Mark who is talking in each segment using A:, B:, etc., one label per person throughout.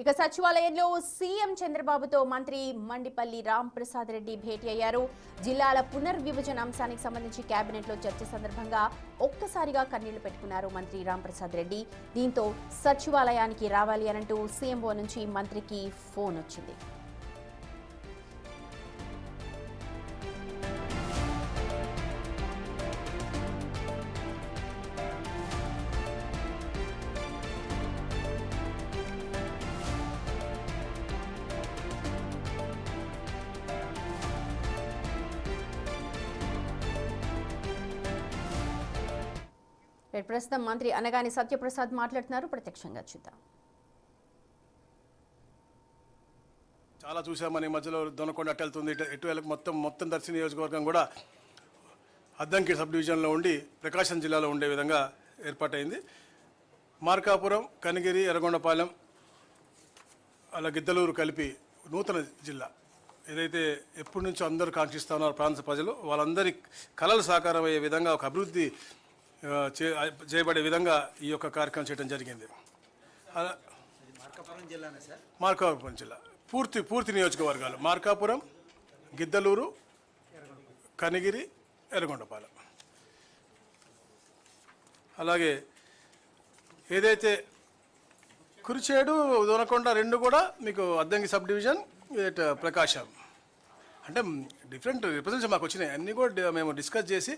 A: ఇక సచివాలయంలో సీఎం చంద్రబాబుతో మంత్రి మండిపల్లి రాంప్రసాద్ రెడ్డి భేటీ అయ్యారు. జిల్లాల పునర్విభజన అంశానికి సంబంధించి కేబినెట్ లో చర్చ సందర్భంగా ఒక్కసారిగా కన్నీళ్లు పెట్టుకున్నారు మంత్రి రాంప్రసాద్ రెడ్డి. దీంతో సచివాలయానికి రావాలి అనంటూ సీఎంఓ నుంచి మంత్రికి ఫోన్ వచ్చింది. ప్రస్తుతం మంత్రి అనగాని సత్యప్రసాద్ మాట్లాడుతున్నారు. ప్రత్యక్షంగా చూద్దాం.
B: చాలా చూసామని మధ్యలో దొనకొండ అటు వెళ్తుంది, ఇటు మొత్తం దర్శి నియోజకవర్గం కూడా అద్దంకి సబ్ డివిజన్లో ఉండి ప్రకాశం జిల్లాలో ఉండే విధంగా ఏర్పాటైంది. మార్కాపురం, కనిగిరి, ఎర్రగొండపాలెం, అలా గిద్దలూరు కలిపి నూతన జిల్లా ఏదైతే ఎప్పటి నుంచో అందరూ కాంక్షిస్తా ఉన్నారు ప్రాంత ప్రజలు, వాళ్ళందరి కళలు సాకారం అయ్యే విధంగా ఒక అభివృద్ధి చేయబడే విధంగా ఈ యొక్క కార్యక్రమం చేయడం జరిగింది. మార్కాపురం జిల్లా పూర్తి నియోజకవర్గాలు మార్కాపురం, గిద్దలూరు, కనిగిరి, ఎర్రగొండపాలెం. అలాగే ఏదైతే కురిచేడు, దొనకొండ రెండు కూడా మీకు అద్దంకి సబ్ డివిజన్, ప్రకాశం అంటే డిఫరెంట్ రిప్రజెంటేషన్ మాకు వచ్చినాయి. అన్నీ కూడా మేము డిస్కస్ చేసి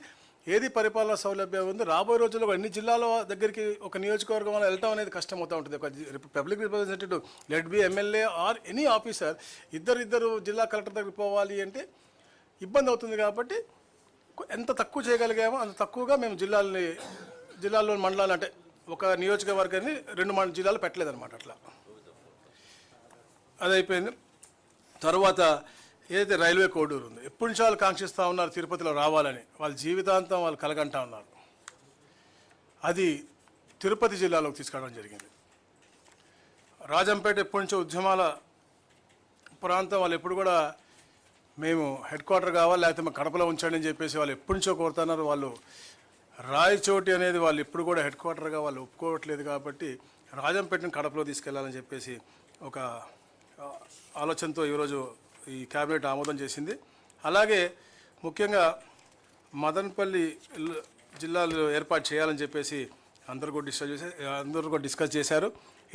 B: ఏది పరిపాలన సౌలభ్యం ఉంది, రాబోయే రోజుల్లో అన్ని జిల్లాల దగ్గరికి ఒక నియోజకవర్గం వల్ల వెళ్ళటం అనేది కష్టం అవుతూ ఉంటుంది. ఒక public representative let be MLA or any officer ఇద్దరు జిల్లా కలెక్టర్ దగ్గరికి పోవాలి అంటే ఇబ్బంది అవుతుంది. కాబట్టి ఎంత తక్కువ చేయగలిగామో అంత తక్కువగా మేము జిల్లాల్లోని మండలాలు అంటే ఒక నియోజకవర్గాన్ని 2 జిల్లాలు పెట్టలేదన్నమాట. అట్లా అది అయిపోయింది. తర్వాత ఏదైతే రైల్వే కోడూరు ఉంది, ఎప్పటి నుంచి వాళ్ళు కాంక్షిస్తూ ఉన్నారు తిరుపతిలో రావాలని, వాళ్ళ జీవితాంతం వాళ్ళు కలగంటా ఉన్నారు. అది తిరుపతి జిల్లాలోకి తీసుకురావడం జరిగింది. రాజంపేట ఎప్పటి నుంచో ఉద్యమాల ప్రాంతం, వాళ్ళు ఎప్పుడు కూడా మేము హెడ్ క్వార్టర్ కావాలి లేకపోతే మా కడపలో ఉంచండి అని చెప్పేసి వాళ్ళు ఎప్పటి నుంచో కోరుతున్నారు. వాళ్ళు రాయచోటి అనేది వాళ్ళు ఎప్పుడు కూడా హెడ్ క్వార్టర్గా వాళ్ళు ఒప్పుకోవట్లేదు. కాబట్టి రాజంపేటను కడపలో తీసుకెళ్లాలని చెప్పేసి ఒక ఆలోచనతో ఈరోజు ఈ క్యాబినెట్ ఆమోదం చేసింది. అలాగే ముఖ్యంగా మదనపల్లి జిల్లాలో ఏర్పాటు చేయాలని చెప్పేసి అందరూ కూడా డిస్కస్ చేశారు.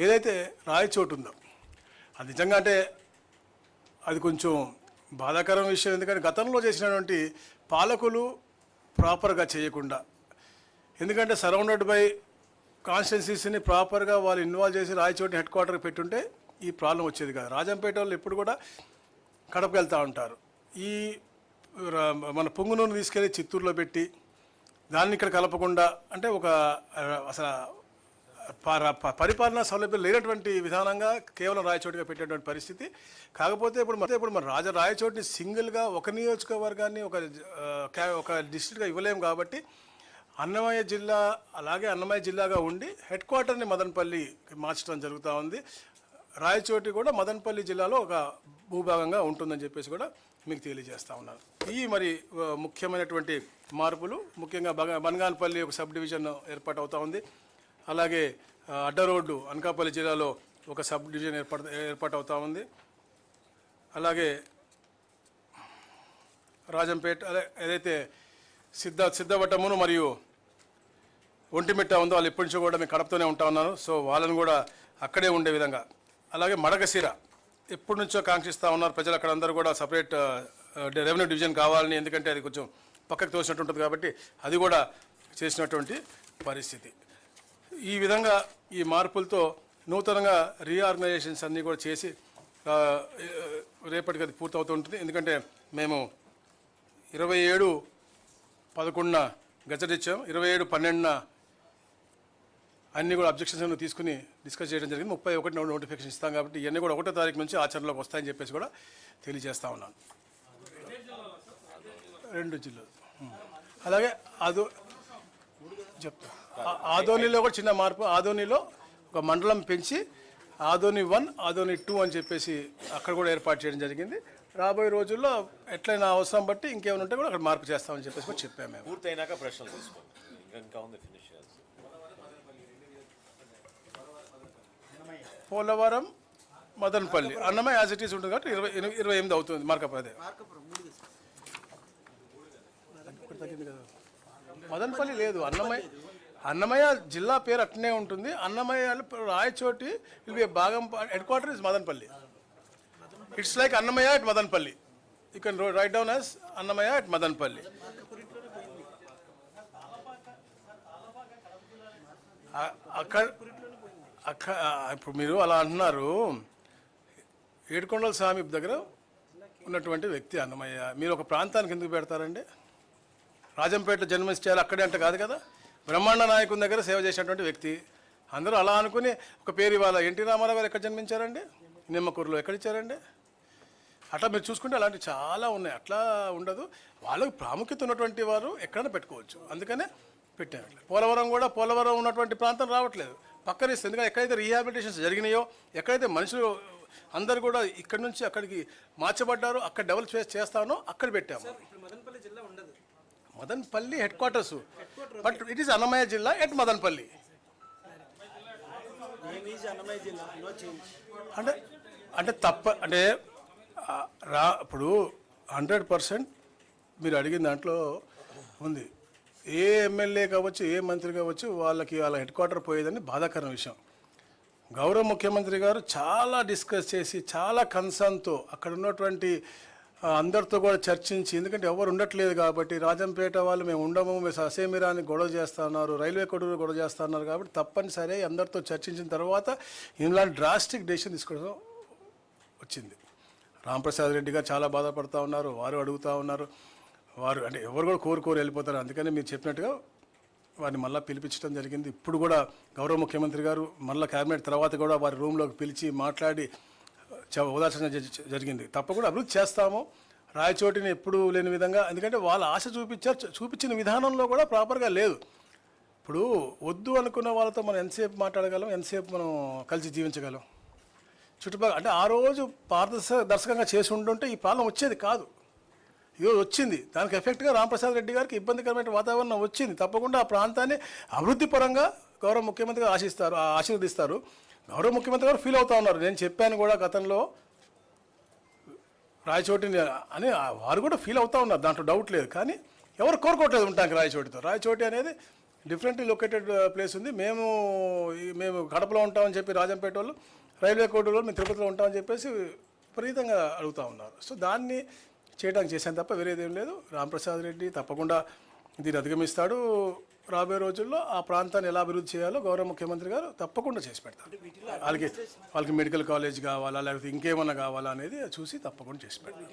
B: ఏదైతే రాయచోటు ఉందో అది నిజంగా అంటే అది కొంచెం బాధాకరం విషయం. ఎందుకంటే గతంలో చేసినటువంటి పాలకులు ప్రాపర్గా చేయకుండా, ఎందుకంటే సరౌండెడ్ బై కాన్స్టిట్యున్సీస్ని ప్రాపర్గా వాళ్ళు ఇన్వాల్వ్ చేసి రాయచోటి హెడ్ క్వార్టర్కి పెట్టుంటే ఈ ప్రాబ్లం వచ్చేది కాదు. రాజంపేట వాళ్ళు ఎప్పుడు కూడా కడపకు వెళ్తూ ఉంటారు. ఈ మన పొంగునూరుని తీసుకెళ్ళి చిత్తూరులో పెట్టి దాన్ని ఇక్కడ కలపకుండా అంటే ఒక అసలు పరిపాలనా సౌలభ్యం లేనటువంటి విధానంగా కేవలం రాయచోటిగా పెట్టేటువంటి పరిస్థితి. కాకపోతే ఇప్పుడు మన రాయచోటిని సింగిల్గా ఒక నియోజకవర్గాన్ని ఒక డిస్ట్రిక్ట్గా ఇవ్వలేము. కాబట్టి అన్నమయ్య జిల్లా అలాగే అన్నమయ్య జిల్లాగా ఉండి హెడ్ క్వార్టర్ని మదనపల్లికి మార్చడం జరుగుతూ ఉంది. రాయచోటి కూడా మదనపల్లి జిల్లాలో ఒక భూభాగంగా ఉంటుందని చెప్పేసి కూడా మీకు తెలియజేస్తూ ఉన్నాను. ఈ మరి ముఖ్యమైనటువంటి మార్పులు ముఖ్యంగా బనగానపల్లి ఒక సబ్ డివిజన్ ఏర్పాటు అవుతూ ఉంది. అలాగే అడ్డ రోడ్డు అనకాపల్లి జిల్లాలో ఒక సబ్ డివిజన్ ఏర్పాటు అవుతూ ఉంది. అలాగే రాజంపేట ఏదైతే సిద్ధవటమును మరియు ఒంటిమిట్ట ఉందో వాళ్ళు ఎప్పటి నుంచో కూడా మేము కడపతోనే ఉంటా ఉన్నాను. సో వాళ్ళని కూడా అక్కడే ఉండే విధంగా, అలాగే మడకశిర ఎప్పటి నుంచో కాంక్షిస్తూ ఉన్నారు ప్రజలు, అక్కడ అందరూ కూడా సపరేట్ రెవెన్యూ డివిజన్ కావాలని, ఎందుకంటే అది కొంచెం పక్కకు తోసినట్టు ఉంటుంది కాబట్టి అది కూడా చేసినటువంటి పరిస్థితి. ఈ విధంగా ఈ మార్పులతో నూతనంగా రీఆర్గనైజేషన్స్ అన్నీ కూడా చేసి రేపటికి అది పూర్తవుతూ ఉంటుంది. ఎందుకంటే మేము 27/11 గజెట్ ఇచ్చాం, 27/12 అన్నీ కూడా అబ్జెక్షన్స్ తీసుకుని డిస్కస్ చేయడం జరిగింది. 31 నోటిఫికేషన్ ఇస్తాం. కాబట్టి ఇవన్నీ కూడా 1వ తారీఖు నుంచి ఆచరణలోకి వస్తాయని చెప్పేసి కూడా తెలియజేస్తా ఉన్నాను. 2 జిల్లాలు. అలాగే ఆదోనిలో కూడా చిన్న మార్పు. ఆదోనిలో ఒక మండలం పెంచి ఆదోని 1, ఆదోని 2 అని చెప్పేసి అక్కడ కూడా ఏర్పాటు చేయడం జరిగింది. రాబోయే రోజుల్లో ఎట్లయినా అవసరం బట్టి ఇంకేమైనా ఉంటే కూడా అక్కడ మార్పు చేస్తామని చెప్పేసి కూడా చెప్పాము. మేము
C: పూర్తయినాక ప్రశ్నలు తీసుకోండి. ఇంకా ఉంది finish
B: Polavaram Madanapalle. Annamayya as it is ఉంటుంది కాబట్టి 28 అవుతుంది. మార్కప్ అదే మదనపల్లి లేదు. అన్నమయ్య జిల్లా పేరు అట్నే ఉంటుంది. అన్నమయ్య రాయచోటి విల్ బి భాగం. Head quarter is Madanapalle. It's like Annamayya at Madanapalle. You can write down as Annamayya at Madanapalle. ఇప్పుడు మీరు అలా అంటున్నారు. ఏడుకొండల స్వామి దగ్గర ఉన్నటువంటి వ్యక్తి అన్నమయ్య. మీరు ఒక ప్రాంతానికి ఎందుకు పెడతారండి? రాజంపేటలో జన్మించాలి అక్కడే అంటే కాదు కదా. బ్రహ్మాండ నాయకుని దగ్గర సేవ చేసినటువంటి వ్యక్తి. అందరూ అలా అనుకుని ఒక పేరు ఇవాళ ఎన్టీ రామారావు గారు ఎక్కడ జన్మించారండి? నిమ్మకూరులో. ఎక్కడిచ్చారండి? అట్లా మీరు చూసుకుంటే అలాంటివి చాలా ఉన్నాయి. అట్లా ఉండదు. వాళ్ళకి ప్రాముఖ్యత ఉన్నటువంటి వారు ఎక్కడైనా పెట్టుకోవచ్చు. అందుకనే పెట్టారు. పోలవరం ఉన్నటువంటి ప్రాంతం రావట్లేదు, పక్కన ఇస్తుంది. ఎందుకంటే ఎక్కడైతే రీహాబిలిటేషన్స్ జరిగినాయో, ఎక్కడైతే మనుషులు అందరు కూడా ఇక్కడి నుంచి అక్కడికి మార్చబడ్డారో, అక్కడ డెవలప్ చేస్తానో అక్కడ పెట్టాము. Madanapalle head quarters, but it is Annamayya జిల్లా ఎట్ మదనపల్లి. అంటే ఇప్పుడు 100% మీరు అడిగిన దాంట్లో ఉంది. ఏ ఎమ్మెల్యే కావచ్చు, ఏ మంత్రి కావచ్చు, వాళ్ళ హెడ్ క్వార్టర్ పోయేదని బాధాకరమైన విషయం. గౌరవ ముఖ్యమంత్రి గారు చాలా డిస్కస్ చేసి, చాలా కన్సర్న్తో అక్కడ ఉన్నటువంటి అందరితో కూడా చర్చించి, ఎందుకంటే ఎవరు ఉండట్లేదు కాబట్టి, రాజంపేట వాళ్ళు మేము ఉండము, మేము అసేమిరాని గొడవ చేస్తున్నారు, రైల్వే కొడుకు గొడవ చేస్తున్నారు కాబట్టి తప్పనిసరి అందరితో చర్చించిన తర్వాత ఇలాంటి డ్రాస్టిక్ డెసిషన్ తీసుకోవడం వచ్చింది. రాంప్రసాద్ రెడ్డి గారు చాలా బాధపడుతూ ఉన్నారు. వారు అడుగుతూ ఉన్నారు. వారు అంటే ఎవరు కూడా కోరు వెళ్ళిపోతారు. అందుకని మీరు చెప్పినట్టుగా వారిని మళ్ళీ పిలిపించడం జరిగింది. ఇప్పుడు కూడా గౌరవ ముఖ్యమంత్రి గారు మళ్ళీ క్యాబినెట్ తర్వాత కూడా వారి రూమ్లోకి పిలిచి మాట్లాడి ఉదాహరణ జరిగింది. తప్పకుండా అభివృద్ధి చేస్తాము. రాయచోటిని ఎప్పుడు లేని విధంగా, ఎందుకంటే వాళ్ళ ఆశ చూపించిన విధానంలో కూడా ప్రాపర్గా లేదు. ఇప్పుడు వద్దు అనుకున్న వాళ్ళతో మనం ఎంతసేపు మాట్లాడగలం, ఎంతసేపు మనం కలిసి జీవించగలం? చుట్టుపక్కల అంటే ఆ రోజు పారదర్శకంగా చేసి ఉంటుంటే ఈ ప్రాబ్లం వచ్చేది కాదు. ఈరోజు వచ్చింది. దానికి ఎఫెక్ట్గా రాంప్రసాద్ రెడ్డి గారికి ఇబ్బందికరమైన వాతావరణం వచ్చింది. తప్పకుండా ఆ ప్రాంతాన్ని అభివృద్ధి పరంగా గౌరవ ముఖ్యమంత్రి గారు ఆశీర్వదిస్తారు. గౌరవ ముఖ్యమంత్రి గారు ఫీల్ అవుతూ ఉన్నారు. నేను చెప్పాను కూడా గతంలో రాయచోటిని అని, వారు కూడా ఫీల్ అవుతూ ఉన్నారు, దాంట్లో డౌట్ లేదు. కానీ ఎవరు కోరుకోవట్లేదు ఉంటానికి రాయచోటితో. రాయచోటి అనేది డిఫరెంట్లీ లొకేటెడ్ ప్లేస్ ఉంది. మేము కడపలో ఉంటామని చెప్పి రాజంపేట వాళ్ళు, రైల్వే కోర్టులో మేము తిరుపతిలో ఉంటామని చెప్పేసి విపరీతంగా అడుగుతూ ఉన్నారు. సో దాన్ని చేయడానికి చేశాను తప్ప వేరేదేం లేదు. రాంప్రసాద్ రెడ్డి తప్పకుండా దీన్ని అధిగమిస్తాడు. రాబోయే రోజుల్లో ఆ ప్రాంతాన్ని ఎలా అభివృద్ధి చేయాలో గౌరవ ముఖ్యమంత్రి గారు తప్పకుండా చేసి పెడతారు. వాళ్ళకి మెడికల్ కాలేజ్ కావాలా, లేకపోతే ఇంకేమన్నా కావాలా అనేది చూసి తప్పకుండా చేసి పెడతారు.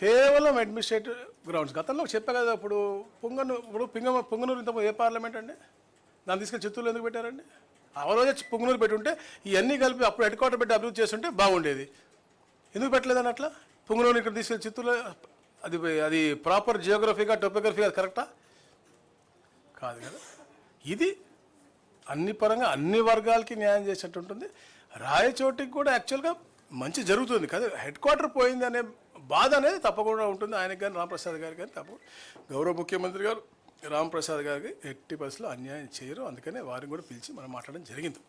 B: కేవలం అడ్మినిస్ట్రేటివ్ గ్రౌండ్స్. గతంలో చెప్పా కదా, ఇప్పుడు పొంగనూరు ఇంతకుముందు ఏ పార్లమెంట్ అండి? దాన్ని తీసుకెళ్ళి చిత్తూరులో ఎందుకు పెట్టారండి? ఆ రోజే పొంగనూరు పెట్టుంటే ఇవన్నీ కలిపి అప్పుడు హెడ్ క్వార్టర్ పెట్టి అభివృద్ధి చేస్తుంటే బాగుండేది. ఎందుకు పెట్టలేదని అట్లా? పొంగనూరు ఇక్కడ తీసుకెళ్ళి చిత్తూరులో అది ప్రాపర్ జియోగ్రఫీగా, టోపోగ్రఫీగా కరెక్టా? కాదు కదా. ఇది అన్ని పరంగా అన్ని వర్గాలకి న్యాయం చేసేట్టు ఉంటుంది. రాయచోటికి కూడా యాక్చువల్గా మంచి జరుగుతుంది కదా. హెడ్ క్వార్టర్ పోయింది అనే బాధ అనేది తప్పకుండా ఉంటుంది ఆయనకి కానీ, రాంప్రసాద్ గారికి కానీ. తప్పకుండా గౌరవ ముఖ్యమంత్రి గారు రాంప్రసాద్ గారికి ఎట్టి పరిస్థితుల్లో అన్యాయం చేయరు. అందుకనే వారిని కూడా పిలిచి మనం మాట్లాడడం జరిగింది.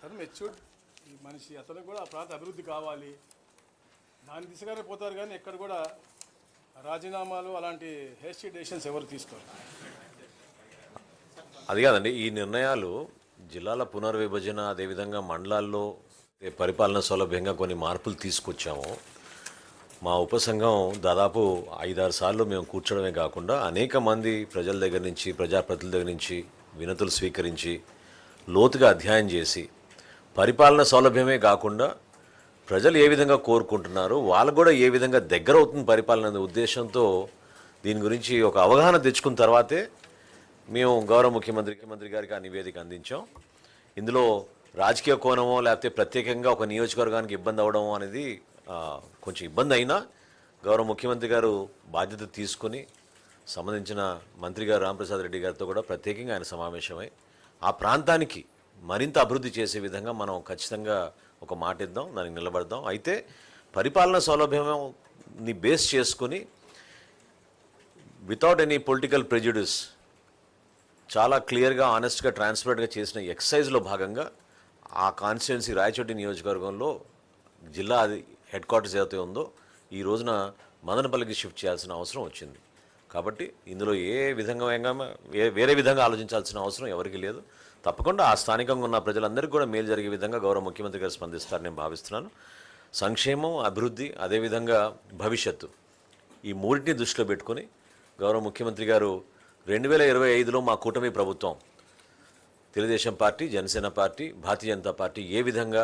B: అతను మెచ్యూర్డ్ ఈ మనిషి, అతను కూడా ఆ ప్రాంత అభివృద్ధి కావాలి, దాని దిశగానే పోతారు. కానీ ఎక్కడ కూడా రాజీనామాలు అలాంటి హేస్టీ డెసిషన్స్ ఎవరు తీసుకోరు.
C: అది కాదండి, ఈ నిర్ణయాలు జిల్లాల పునర్విభజన, అదేవిధంగా మండలాల్లో పరిపాలన సౌలభ్యంగా కొన్ని మార్పులు తీసుకొచ్చాము. మా ఉపసంఘం దాదాపు 5-6 సార్లు మేము కూర్చోడమే కాకుండా అనేక మంది ప్రజల దగ్గర నుంచి, ప్రజాప్రతినిధుల దగ్గర నుంచి వినతులు స్వీకరించి లోతుగా అధ్యయనం చేసి, పరిపాలన సౌలభ్యమే కాకుండా ప్రజలు ఏ విధంగా కోరుకుంటున్నారు, వాళ్ళకు కూడా ఏ విధంగా దగ్గర అవుతుంది పరిపాలన అనే ఉద్దేశంతో దీని గురించి ఒక అవగాహన తెచ్చుకున్న తర్వాతే మేము గౌరవ ముఖ్యమంత్రి గారికి ఆ నివేదిక అందించాం. ఇందులో రాజకీయ కోణమో లేకపోతే ప్రత్యేకంగా ఒక నియోజకవర్గానికి ఇబ్బంది అవ్వడం అనేది కొంచెం ఇబ్బంది అయినా గౌరవ ముఖ్యమంత్రి గారు బాధ్యత తీసుకుని సంబంధించిన మంత్రి గారు రాంప్రసాద్ రెడ్డి గారితో కూడా ప్రత్యేకంగా ఆయన సమావేశమై ఆ ప్రాంతానికి మరింత అభివృద్ధి చేసే విధంగా మనం ఖచ్చితంగా ఒక మాట ఇద్దాం, దానికి నిలబడదాం. అయితే పరిపాలన సౌలభ్యాన్ని బేస్ చేసుకుని వితౌట్ ఎనీ పొలిటికల్ ప్రెజుడిస్ చాలా క్లియర్గా ఆనెస్ట్గా ట్రాన్స్పరెంట్గా చేసిన ఎక్సర్సైజ్లో భాగంగా ఆ కాన్స్టిట్యున్సీ రాయచోటి నియోజకవర్గంలో జిల్లా హెడ్ క్వార్టర్స్ ఏదైతే ఉందో ఈ రోజున మదనపల్లికి షిఫ్ట్ చేయాల్సిన అవసరం వచ్చింది. కాబట్టి ఇందులో వేరే విధంగా ఆలోచించాల్సిన అవసరం ఎవరికి లేదు. తప్పకుండా ఆ స్థానికంగా ఉన్న ప్రజలందరికీ కూడా మేలు జరిగే విధంగా గౌరవ ముఖ్యమంత్రి గారు స్పందిస్తారని నేను భావిస్తున్నాను. సంక్షేమం, అభివృద్ధి, అదేవిధంగా భవిష్యత్తు ఈ మూడింటిని దృష్టిలో పెట్టుకుని గౌరవ ముఖ్యమంత్రి గారు 2025లో మా కూటమి ప్రభుత్వం Telugu Desam party, Janasena party, Bharatiya Janata party ఏ విధంగా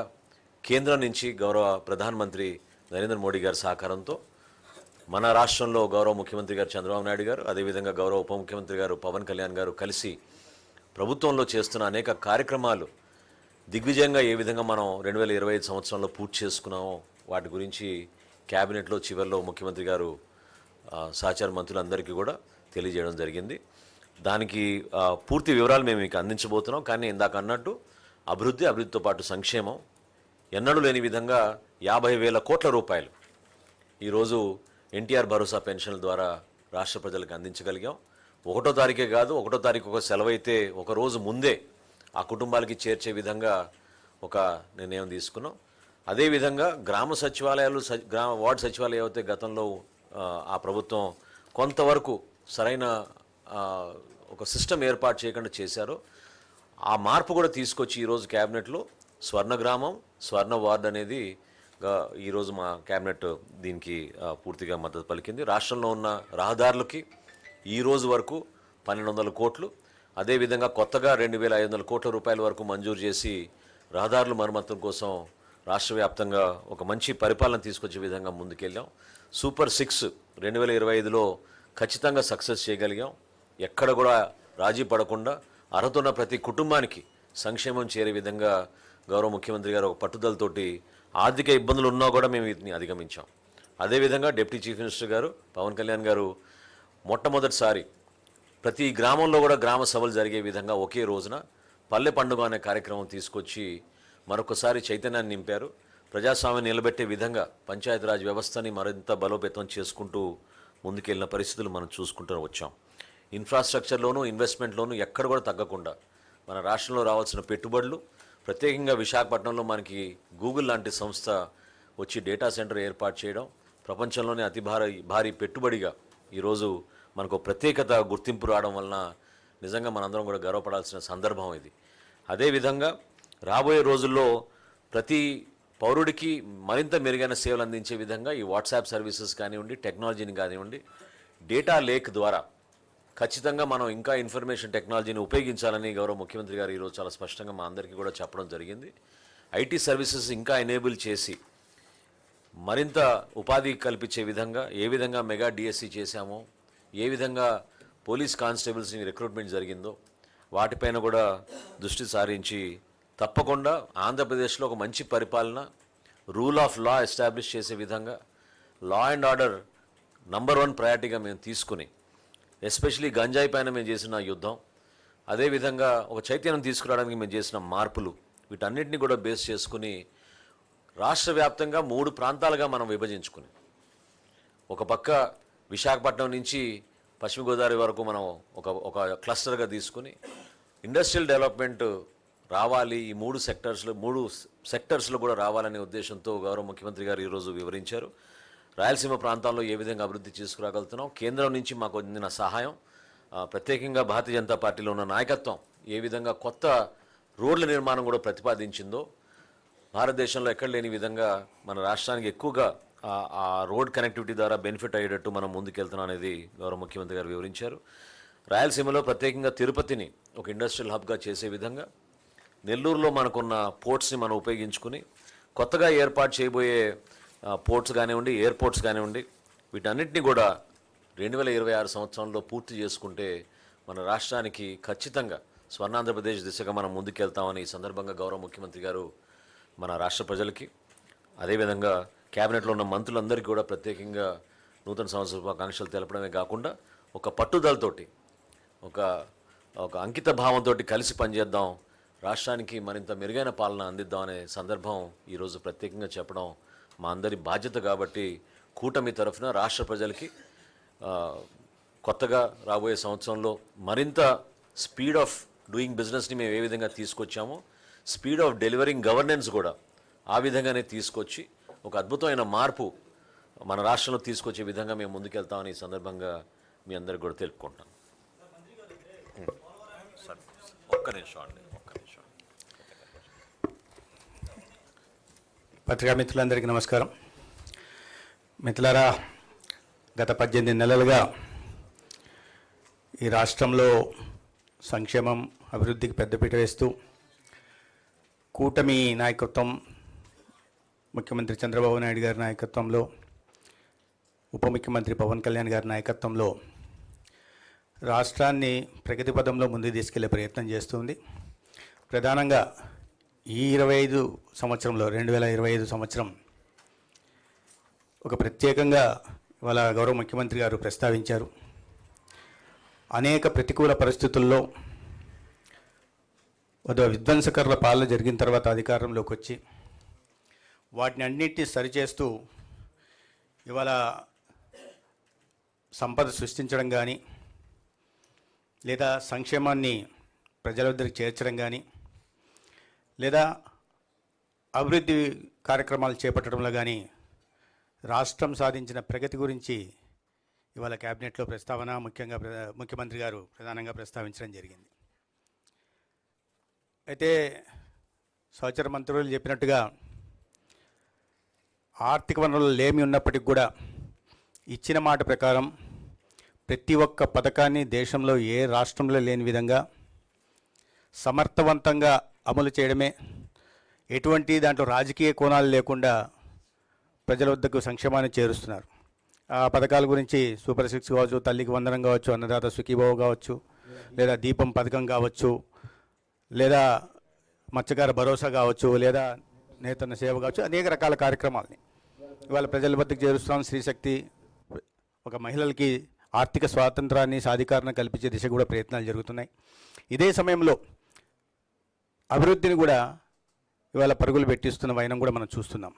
C: కేంద్రం నుంచి గౌరవ ప్రధానమంత్రి నరేంద్ర మోడీ గారి సహకారంతో మన రాష్ట్రంలో గౌరవ ముఖ్యమంత్రి గారు చంద్రబాబు నాయుడు గారు, అదేవిధంగా గౌరవ ఉప ముఖ్యమంత్రి గారు పవన్ కళ్యాణ్ గారు కలిసి ప్రభుత్వంలో చేస్తున్న అనేక కార్యక్రమాలు దిగ్విజయంగా ఏ విధంగా మనం 2025 సంవత్సరంలో పూర్తి చేసుకున్నామో వాటి గురించి క్యాబినెట్లో చివరిలో ముఖ్యమంత్రి గారు సహచార మంత్రులందరికీ కూడా తెలియజేయడం జరిగింది. దానికి పూర్తి వివరాలు మేము మీకు అందించబోతున్నాం. కానీ ఇందాక అన్నట్టు అభివృద్ధితో పాటు సంక్షేమం ఎన్నడూ లేని విధంగా 50,000 కోట్ల రూపాయలు ఈరోజు ఎన్టీఆర్ భరోసా పెన్షన్ల ద్వారా రాష్ట్ర ప్రజలకు అందించగలిగాం. 1వ తారీఖే కాదు, 1వ తారీఖు ఒక సెలవు అయితే ఒక రోజు ముందే ఆ కుటుంబాలకి చేర్చే విధంగా ఒక నిర్ణయం తీసుకున్నాం. అదేవిధంగా గ్రామ సచివాలయాలు, వార్డు సచివాలయాలు అయితే గతంలో ఆ ప్రభుత్వం కొంతవరకు సరైన ఒక సిస్టమ్ ఏర్పాటు చేయకుండా చేశారో ఆ మార్పు కూడా తీసుకొచ్చి ఈరోజు క్యాబినెట్లో స్వర్ణ గ్రామం, స్వర్ణ వార్డు అనేది ఈరోజు మా క్యాబినెట్ దీనికి పూర్తిగా మద్దతు పలికింది. రాష్ట్రంలో ఉన్న రహదారులకి ఈరోజు వరకు 1,200 కోట్లు, అదేవిధంగా కొత్తగా 2,500 కోట్ల రూపాయల వరకు మంజూరు చేసి రహదారుల మరమ్మతుల కోసం రాష్ట్ర వ్యాప్తంగా ఒక మంచి పరిపాలన తీసుకొచ్చే విధంగా ముందుకెళ్ళాం. సూపర్ 6 2025లో ఖచ్చితంగా సక్సెస్ చేయగలిగాం. ఎక్కడ కూడా రాజీ పడకుండా అర్హత ఉన్న ప్రతి కుటుంబానికి సంక్షేమం చేరే విధంగా గౌరవ ముఖ్యమంత్రి గారు ఒక పట్టుదలతోటి ఆర్థిక ఇబ్బందులు ఉన్నా కూడా మేము వీటిని అధిగమించాం. అదేవిధంగా డిప్యూటీ చీఫ్ మినిస్టర్ గారు పవన్ కళ్యాణ్ గారు మొట్టమొదటిసారి ప్రతి గ్రామంలో కూడా గ్రామ సభలు జరిగే విధంగా ఒకే రోజున పల్లె పండుగ అనే కార్యక్రమం తీసుకొచ్చి మరొకసారి చైతన్యాన్ని నింపారు. ప్రజాస్వామ్యం నిలబెట్టే విధంగా పంచాయతీరాజ్ వ్యవస్థని మరింత బలోపేతం చేసుకుంటూ ముందుకెళ్ళిన పరిస్థితులు మనం చూసుకుంటూ వచ్చాం. ఇన్ఫ్రాస్ట్రక్చర్లోనూ, ఇన్వెస్ట్మెంట్లోనూ ఎక్కడ కూడా తగ్గకుండా మన రాష్ట్రంలో రావాల్సిన పెట్టుబడులు, ప్రత్యేకంగా విశాఖపట్నంలో మనకి గూగుల్ లాంటి సంస్థ వచ్చి డేటా సెంటర్ ఏర్పాటు చేయడం, ప్రపంచంలోనే అతి భారీ పెట్టుబడిగా ఈరోజు మనకు ప్రత్యేకత గుర్తింపు రావడం వలన నిజంగా మనందరం కూడా గర్వపడాల్సిన సందర్భం ఇది. అదేవిధంగా రాబోయే రోజుల్లో ప్రతి పౌరుడికి మరింత మెరుగైన సేవలు అందించే విధంగా ఈ వాట్సాప్ సర్వీసెస్ కానివ్వండి, టెక్నాలజీని కానివ్వండి, డేటా లేక్ ద్వారా ఖచ్చితంగా మనం ఇంకా ఇన్ఫర్మేషన్ టెక్నాలజీని ఉపయోగించాలని గౌరవ ముఖ్యమంత్రి గారు ఈరోజు చాలా స్పష్టంగా మా అందరికీ కూడా చెప్పడం జరిగింది. ఐటీ సర్వీసెస్ ఇంకా ఎనేబుల్ చేసి మరింత ఉపాధి కల్పించే విధంగా ఏ విధంగా మెగా డిఎస్సి చేశామో, ఏ విధంగా పోలీస్ కానిస్టేబుల్స్ని రిక్రూట్మెంట్ జరిగిందో వాటిపైన కూడా దృష్టి సారించి తప్పకుండా ఆంధ్రప్రదేశ్లో ఒక మంచి పరిపాలన, రూల్ ఆఫ్ లా ఎస్టాబ్లిష్ చేసే విధంగా లా అండ్ ఆర్డర్ నంబర్ 1 ప్రయారిటీగా మేము తీసుకుని, ఎస్పెషలీ గంజాయి పైన మేము చేసిన యుద్ధం, అదేవిధంగా ఒక చైతన్యం తీసుకురావడానికి మేము చేసిన మార్పులు, వీటన్నిటిని కూడా బేస్ చేసుకుని రాష్ట్ర వ్యాప్తంగా 3 ప్రాంతాలుగా మనం విభజించుకుని, ఒక పక్క విశాఖపట్నం నుంచి పశ్చిమ గోదావరి వరకు మనం ఒక క్లస్టర్గా తీసుకుని ఇండస్ట్రియల్ డెవలప్మెంట్ రావాలి, ఈ 3 సెక్టర్స్లో కూడా రావాలనే ఉద్దేశంతో గౌరవ ముఖ్యమంత్రి గారు ఈరోజు వివరించారు. రాయలసీమ ప్రాంతాల్లో ఏ విధంగా అభివృద్ధి తీసుకురాగలుగుతున్నాం, కేంద్రం నుంచి మాకు అందిన సహాయం, ప్రత్యేకంగా భారతీయ జనతా పార్టీలో ఉన్న నాయకత్వం ఏ విధంగా కొత్త రోడ్ల నిర్మాణం కూడా ప్రతిపాదించిందో, భారతదేశంలో ఎక్కడ లేని విధంగా మన రాష్ట్రానికి ఎక్కువగా ఆ రోడ్ కనెక్టివిటీ ద్వారా బెనిఫిట్ అయ్యేటట్టు మనం ముందుకెళ్తున్నాం అనేది గౌరవ ముఖ్యమంత్రి గారు వివరించారు. రాయలసీమలో ప్రత్యేకంగా తిరుపతిని ఒక ఇండస్ట్రియల్ హబ్గా చేసే విధంగా, నెల్లూరులో మనకున్న పోర్ట్స్ని మనం ఉపయోగించుకుని కొత్తగా ఏర్పాటు చేయబోయే పోర్ట్స్ కానివ్వండి, ఎయిర్పోర్ట్స్ కానివ్వండి, వీటన్నిటిని కూడా 2026 సంవత్సరంలో పూర్తి చేసుకుంటే మన రాష్ట్రానికి ఖచ్చితంగా స్వర్ణాంధ్రప్రదేశ్ దిశగా మనం ముందుకెళ్తామని ఈ సందర్భంగా గౌరవ ముఖ్యమంత్రి గారు మన రాష్ట్ర ప్రజలకి, అదేవిధంగా క్యాబినెట్లో ఉన్న మంత్రులందరికీ కూడా ప్రత్యేకంగా నూతన సంవత్సర శుభాకాంక్షలు తెలపడమే కాకుండా ఒక పట్టుదలతోటి, ఒక అంకిత భావంతో కలిసి పనిచేద్దాం, రాష్ట్రానికి మరింత మెరుగైన పాలన అందిద్దాం అనే సందర్భం ఈరోజు ప్రత్యేకంగా చెప్పడం మా అందరి బాధ్యత. కాబట్టి కూటమి తరఫున రాష్ట్ర ప్రజలకి కొత్తగా రాబోయే సంవత్సరంలో మరింత స్పీడ్ ఆఫ్ డూయింగ్ బిజినెస్ని మేము ఏ విధంగా తీసుకొచ్చామో స్పీడ్ ఆఫ్ డెలివరింగ్ గవర్నెన్స్ కూడా ఆ విధంగానే తీసుకొచ్చి ఒక అద్భుతమైన మార్పు మన రాష్ట్రంలో తీసుకొచ్చే విధంగా మేము ముందుకెళ్తామని ఈ సందర్భంగా మీ అందరికి కూడా తెలుపుకుంటాం. ఒక్క నిమిషం.
D: పత్రికా మిత్రులందరికీ నమస్కారం. మిత్రులారా, గత 18 నెలలుగా ఈ రాష్ట్రంలో సంక్షేమం అభివృద్ధికి పెద్దపీట వేస్తూ కూటమి నాయకత్వం, ముఖ్యమంత్రి చంద్రబాబు నాయుడు గారి నాయకత్వంలో, ఉప ముఖ్యమంత్రి పవన్ కళ్యాణ్ గారి నాయకత్వంలో రాష్ట్రాన్ని ప్రగతి పదంలో ముందుకు తీసుకెళ్లే ప్రయత్నం చేస్తుంది. ప్రధానంగా ఈ 2025 సంవత్సరం ఒక ప్రత్యేకంగా ఇవాళ గౌరవ ముఖ్యమంత్రి గారు ప్రస్తావించారు. అనేక ప్రతికూల పరిస్థితుల్లో విధ్వంసకరుల పాలన జరిగిన తర్వాత అధికారంలోకి వచ్చి వాటిని అన్నింటినీ సరిచేస్తూ ఇవాళ సంపద సృష్టించడం కానీ, లేదా సంక్షేమాన్ని ప్రజల వద్దకు చేర్చడం కానీ, లేదా అభివృద్ధి కార్యక్రమాలు చేపట్టడంలో కానీ రాష్ట్రం సాధించిన ప్రగతి గురించి ఇవాళ క్యాబినెట్లో ప్రస్తావన ముఖ్యంగా ముఖ్యమంత్రి గారు ప్రధానంగా ప్రస్తావించడం జరిగింది. అయితే సహచర మంత్రులు చెప్పినట్టుగా ఆర్థిక వనరులు లేమి ఉన్నప్పటికీ కూడా ఇచ్చిన మాట ప్రకారం ప్రతి ఒక్క పథకాన్ని దేశంలో ఏ రాష్ట్రంలో లేని విధంగా సమర్థవంతంగా అమలు చేయడమే, ఎటువంటి దాంట్లో రాజకీయ కోణాలు లేకుండా ప్రజల వద్దకు సంక్షేమాన్ని చేరుస్తున్నారు. ఆ పథకాల గురించి సూపర్ 6 కావచ్చు, తల్లికి వందనం కావచ్చు, అన్నదాత సుఖీభావ కావచ్చు, లేదా దీపం పథకం కావచ్చు, లేదా మత్స్యకార భరోసా కావచ్చు, లేదా నేతన్న సేవ కావచ్చు, అనేక రకాల కార్యక్రమాలని ఇవాళ ప్రజల వద్దకు చేరుస్తున్నాం. స్త్రీశక్తి, ఒక మహిళలకి ఆర్థిక స్వాతంత్రాన్ని, సాధికారణ కల్పించే దిశ కూడా ప్రయత్నాలు జరుగుతున్నాయి. ఇదే సమయంలో అభివృద్ధిని కూడా ఇవాళ పరుగులు పెట్టిస్తున్న వైనం కూడా మనం చూస్తున్నాం.